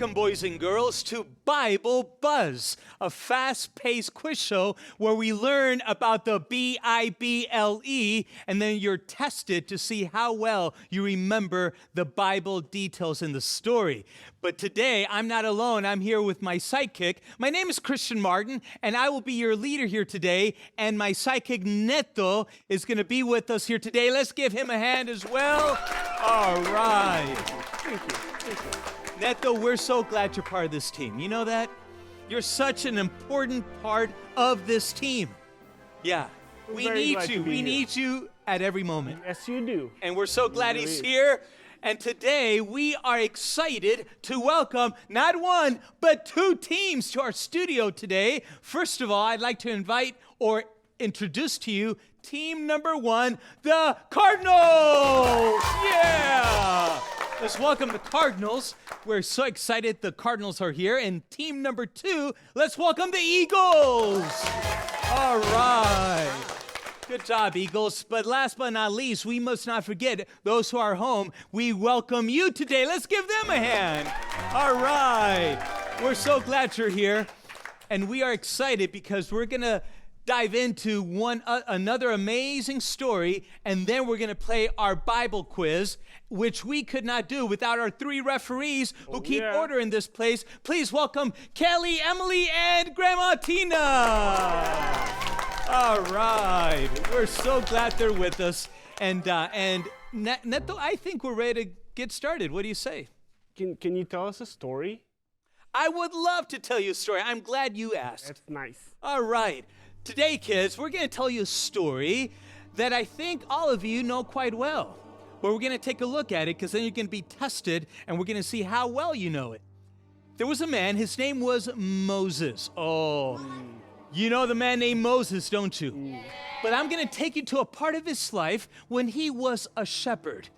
Welcome, boys and girls, to Bible Buzz, a fast-paced quiz show where we learn about the Bible, and then you're tested to see how well you remember the Bible details in the story. But today, I'm not alone. I'm here with my sidekick. My name is Christian Martin, and I will be your leader here today, and my sidekick, Neto, is going to be with us here today. Let's give him a hand as well. All right. Thank you. Thank you. Neto, we're so glad you're part of this team. You know that? You're such an important part of this team. Yeah. We need you. We need you at every moment. Yes, you do. And we're so glad he's here. And today we are excited to welcome not one, but two teams to our studio today. First of all, I'd like to invite or introduce to you team number one, the Cardinals. Yeah. Let's welcome the Cardinals. We're so excited the Cardinals are here. And team number two, let's welcome the Eagles. All right. Good job, Eagles. But last but not least, we must not forget those who are home. We welcome you today. Let's give them a hand. All right. We're so glad you're here. And we are excited because we're going to dive into another amazing story, and then we're going to play our Bible quiz, which we could not do without our three referees who keep order in this place. Please welcome Kelly, Emily, and Grandma Tina. All right. We're so glad they're with us. And Neto, I think we're ready to get started. What do you say? Can you tell us a story? I would love to tell you a story. I'm glad you asked. That's nice. All right. Today, kids, we're going to tell you a story that I think all of you know quite well. But we're going to take a look at it because then you're going to be tested and we're going to see how well you know it. There was a man, his name was Moses. Oh, you know the man named Moses, don't you? But I'm going to take you to a part of his life when he was a shepherd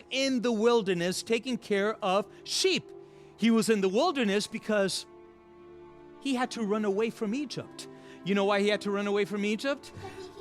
in the wilderness taking care of sheep. He was in the wilderness because he had to run away from Egypt. You know why he had to run away from Egypt?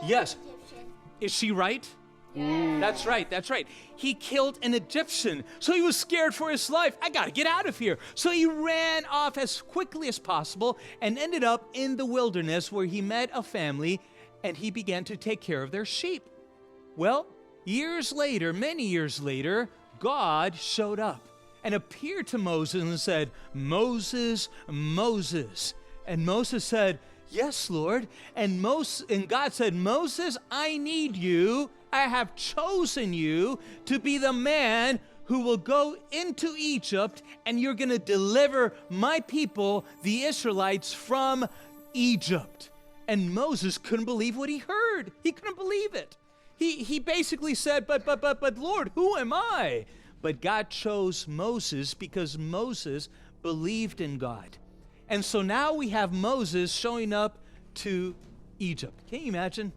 Yes. Is she right? That's right. That's right. He killed an Egyptian. So he was scared for his life. I got to get out of here. So he ran off as quickly as possible and ended up in the wilderness where he met a family and he began to take care of their sheep. Well, years later, many years later, God showed up and appeared to Moses and said, "Moses, Moses." And Moses said, "Yes, Lord." And God said, "Moses, I need you. I have chosen you to be the man who will go into Egypt, and you're going to deliver my people, the Israelites, from Egypt." And Moses couldn't believe what he heard. He couldn't believe it. He basically said, but Lord, who am I? But God chose Moses because Moses believed in God. And so now we have Moses showing up to Egypt. Can you imagine?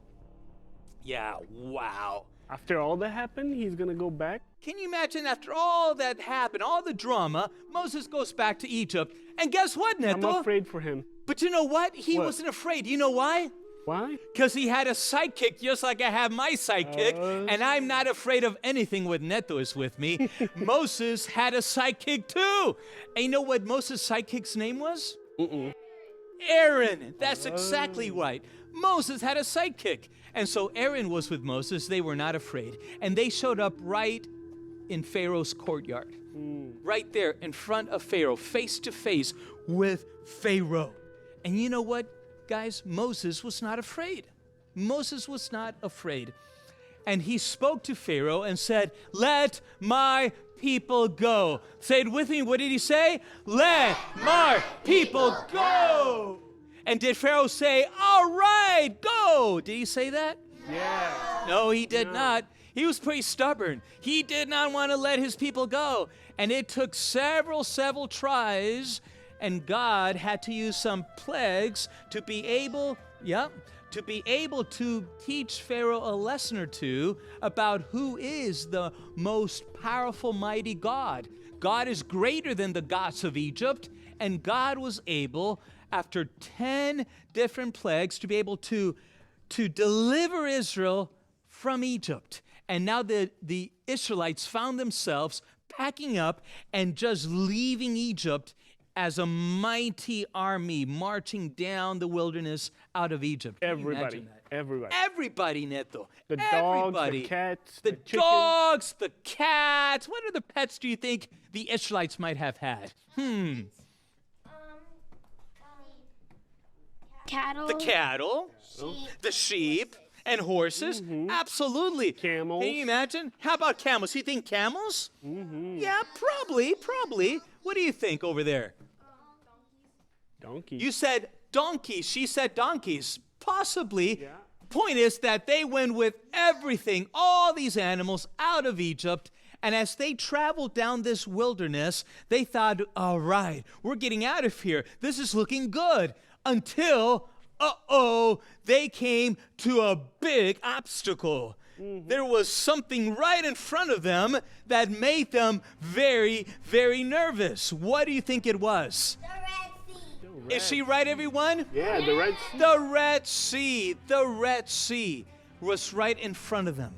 Yeah, wow. After all that happened, he's going to go back? Can you imagine after all that happened, all the drama, Moses goes back to Egypt. And guess what, Neto? I'm afraid for him. But you know what? He wasn't afraid. You know why? Why? Because he had a sidekick just like I have my sidekick, and I'm not afraid of anything when Neto is with me. Moses had a sidekick too. And you know what Moses' sidekick's name was? Aaron. That's exactly right. Moses had a sidekick. And so Aaron was with Moses. They were not afraid. And they showed up right in Pharaoh's courtyard. Right there in front of Pharaoh, face to face with Pharaoh. And you know what, guys? Moses was not afraid. Moses was not afraid. And he spoke to Pharaoh and said, "Let my people go." Say it with me. What did he say? Let my people go. And did Pharaoh say, "All right, go"? Did he say that? Yeah. No, he did not. He was pretty stubborn. He did not want to let his people go. And it took several tries, and God had to use some plagues to be able to teach Pharaoh a lesson or two about who is the most powerful, mighty God. God is greater than the gods of Egypt, and God was able, after 10 different plagues, to be able to deliver Israel from Egypt. And now the Israelites found themselves packing up and just leaving Egypt as a mighty army marching down the wilderness out of Egypt. Can you imagine Everybody. that? Everybody. Everybody, Neto. The dogs, Everybody. the cats, The the chickens. dogs, the cats. What other pets do you think the Israelites might have had? Cattle. The cattle, the sheep, and horses. Absolutely. Camels. Can you imagine? How about camels? You think camels? Yeah, probably. What do you think over there? Donkeys. You said donkeys. She said donkeys. Possibly. Yeah. Point is that they went with everything, all these animals out of Egypt. And as they traveled down this wilderness, they thought, all right, we're getting out of here. This is looking good. Until, they came to a big obstacle. There was something right in front of them that made them very, very nervous. What do you think it was? Is she right, everyone? Yeah, the Red Sea. The Red Sea. The Red Sea was right in front of them.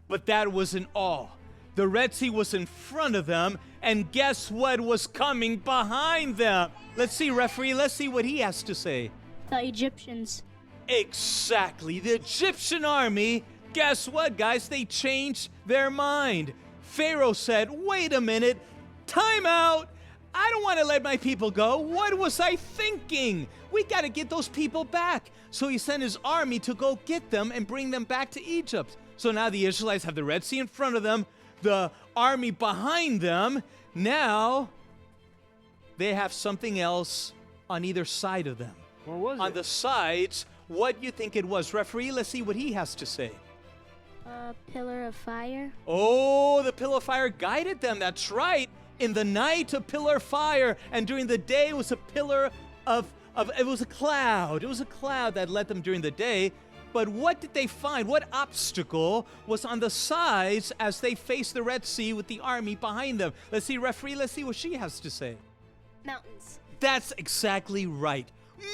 But that wasn't all. The Red Sea was in front of them, and guess what was coming behind them? Let's see, referee, let's see what he has to say. The Egyptians. Exactly. The Egyptian army, guess what, guys? They changed their mind. Pharaoh said, wait a minute, time out. I don't want to let my people go. What was I thinking? We got to get those people back. So he sent his army to go get them and bring them back to Egypt. So now the Israelites have the Red Sea in front of them, the army behind them. Now they have something else on either side of them. What was On it? the sides, what do you think it was? Referee, let's see what he has to say. A pillar of fire. Oh, the pillar of fire guided them. That's right. In the night, a pillar of fire, and during the day, it was a pillar of it was a cloud. It was a cloud that led them during the day. But what did they find? What obstacle was on the sides as they faced the Red Sea with the army behind them? Let's see, referee, let's see what she has to say. Mountains. That's exactly right.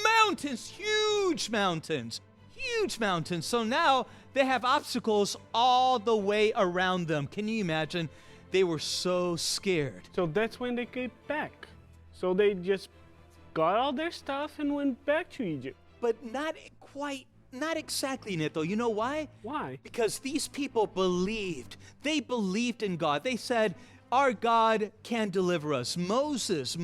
Mountains, huge mountains, huge mountains. So now they have obstacles all the way around them. Can you imagine? They were so scared. So that's when they came back. So they just got all their stuff and went back to Egypt. But not exactly, Neto. You know why? Why? Because these people believed. They believed in God. They said, our God can deliver us. Moses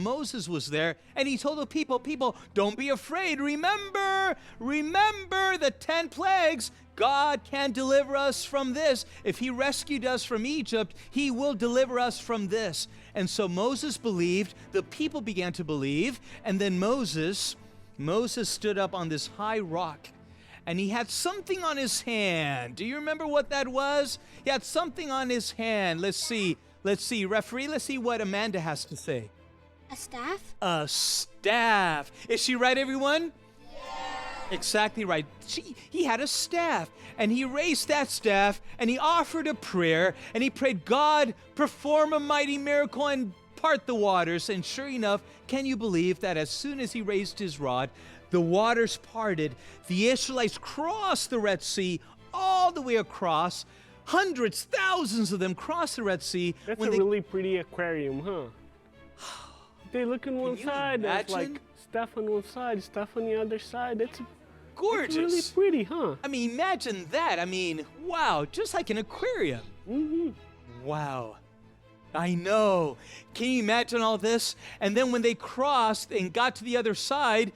was there, and he told the people, don't be afraid. Remember the 10 plagues. God can deliver us from this. If he rescued us from Egypt, he will deliver us from this. And so Moses believed, the people began to believe, and then Moses stood up on this high rock, and he had something on his hand. Do you remember what that was? He had something on his hand. Let's see, referee, let's see what Amanda has to say. A staff. A staff. Is she right, everyone? Exactly right. He had a staff, and he raised that staff, and he offered a prayer, and he prayed, God, perform a mighty miracle and part the waters. And sure enough, can you believe that as soon as he raised his rod, the waters parted, the Israelites crossed the Red Sea all the way across. Hundreds, thousands of them crossed the Red Sea. That's when a they really pretty aquarium, huh? They look on one you side, there's imagine? like stuff on one side, stuff on the other side. That's gorgeous. really pretty, huh? I mean, imagine that. I mean, wow, just like an aquarium. Wow. I know. Can you imagine all this? And then when they crossed and got to the other side,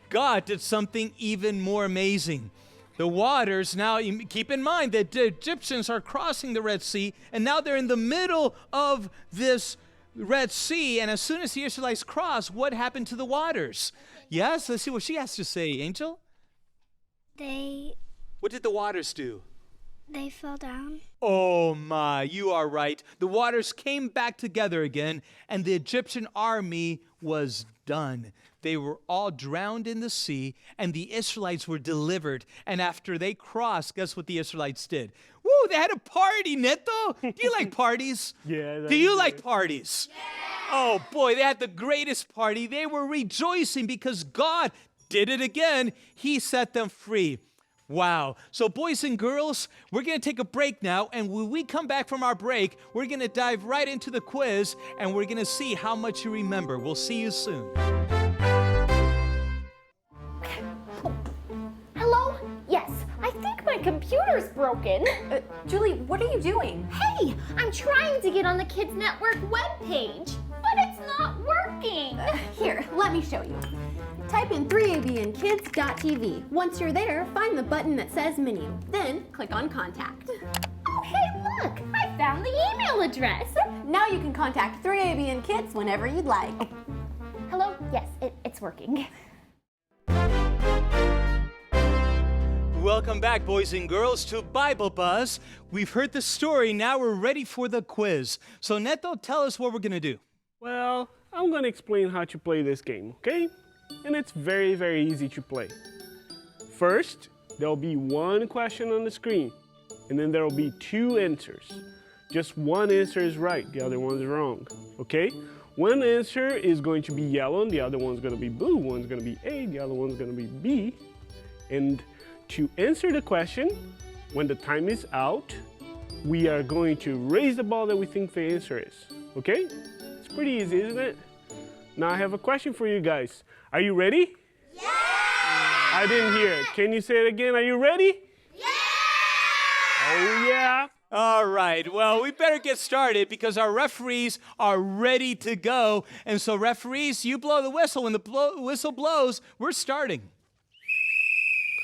God did something even more amazing. The waters, now keep in mind that the Egyptians are crossing the Red Sea, and now they're in the middle of this Red Sea, and as soon as the Israelites cross, what happened to the waters? Yes, let's see what she has to say, Angel. What did the waters do? They fell down. Oh my, you are right. The waters came back together again, and the Egyptian army was done. They were all drowned in the sea, and the Israelites were delivered. And after they crossed, guess what the Israelites did? Woo, they had a party, Neto. Do you like parties? Yeah. Do you like parties? Yeah. Oh boy, they had the greatest party. They were rejoicing because God did it again. He set them free. Wow. So boys and girls, we're going to take a break now, and when we come back from our break, we're going to dive right into the quiz, and we're going to see how much you remember. We'll see you soon. Hello? Yes, I think my computer's broken. Julie, what are you doing? Hey, I'm trying to get on the Kids Network webpage, but it's not working. Here, let me show you. Type in 3abnkids.tv. Once you're there, find the button that says menu. Then click on contact. Oh, hey, look, I found the email address. Now you can contact 3ABN Kids whenever you'd like. Hello? Yes, it's working. Welcome back, boys and girls, to Bible Buzz. We've heard the story. Now we're ready for the quiz. So, Neto, tell us what we're going to do. Well, I'm going to explain how to play this game, okay? And it's very, very easy to play. First, there'll be one question on the screen, and then there'll be two answers. Just one answer is right, the other one's wrong, okay? One answer is going to be yellow, and the other one's going to be blue. One's going to be A, the other one's going to be B. And to answer the question, when the time is out, we are going to raise the ball that we think the answer is, okay? It's pretty easy, isn't it? Now I have a question for you guys. Are you ready? Yeah! I didn't hear it. Can you say it again? Are you ready? Yeah! Oh, yeah. All right. Well, we better get started because our referees are ready to go. And so, referees, you blow the whistle. When the whistle blows, we're starting.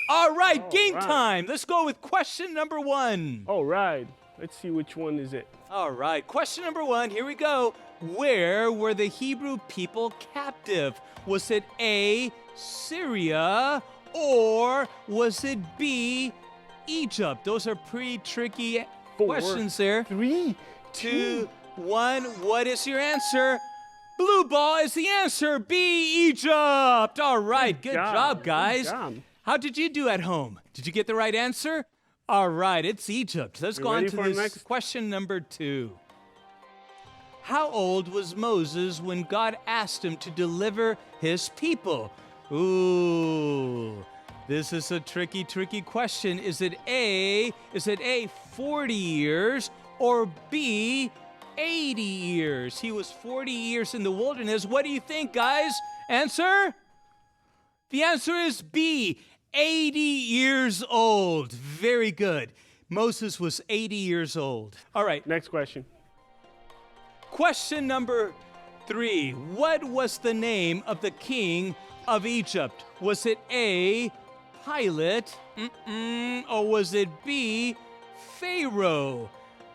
All right, game time. Let's go with question number 1. All right. Let's see which one is it. All right, question number 1. Here we go. Where were the Hebrew people captive? Was it A, Syria, or was it B, Egypt? Those are pretty tricky questions there. 3, 2, 1. What is your answer? Blue ball is the answer. B, Egypt. All right, good job, guys. Good job. How did you do at home? Did you get the right answer? All right, it's Egypt. Let's go on to this question number 2. How old was Moses when God asked him to deliver his people? Ooh, this is a tricky question. Is it A, 40 years, or B, 80 years? He was 40 years in the wilderness. What do you think, guys? Answer? The answer is B, 80 years old. Very good. Moses was 80 years old. All right. Next question. Question number 3. What was the name of the king of Egypt? Was it A, Pilate, or was it B, Pharaoh?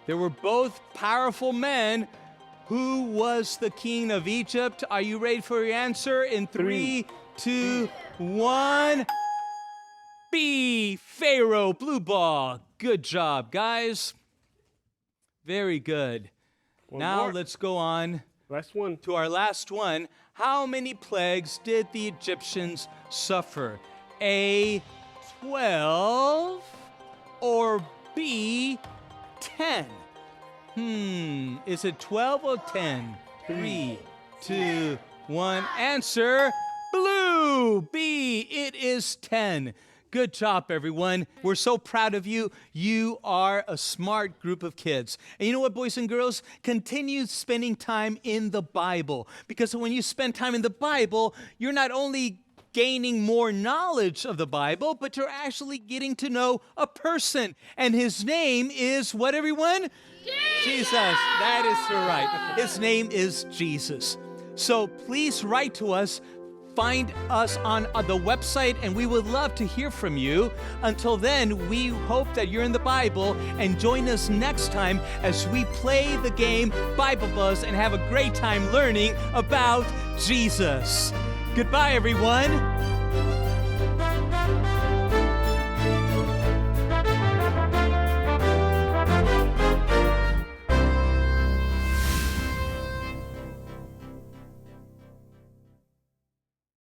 They were both powerful men. Who was the king of Egypt? Are you ready for your answer? In 3, 2, 1. B, Pharaoh, blue ball. Good job, guys. Very good. Now let's go on Last one. to our last one. How many plagues did the Egyptians suffer? A, 12, or B, 10? Is it 12 or 10? 3, 2, 1. Answer, blue. B, it is 10. Good job, everyone. We're so proud of you. You are a smart group of kids. And you know what, boys and girls? Continue spending time in the Bible. Because when you spend time in the Bible, you're not only gaining more knowledge of the Bible, but you're actually getting to know a person. And his name is what, everyone? Jesus. That is right. His name is Jesus. So please write to us. Find us on the website, and we would love to hear from you. Until then, we hope that you're in the Bible, and join us next time as we play the game Bible Buzz and have a great time learning about Jesus. Goodbye, everyone.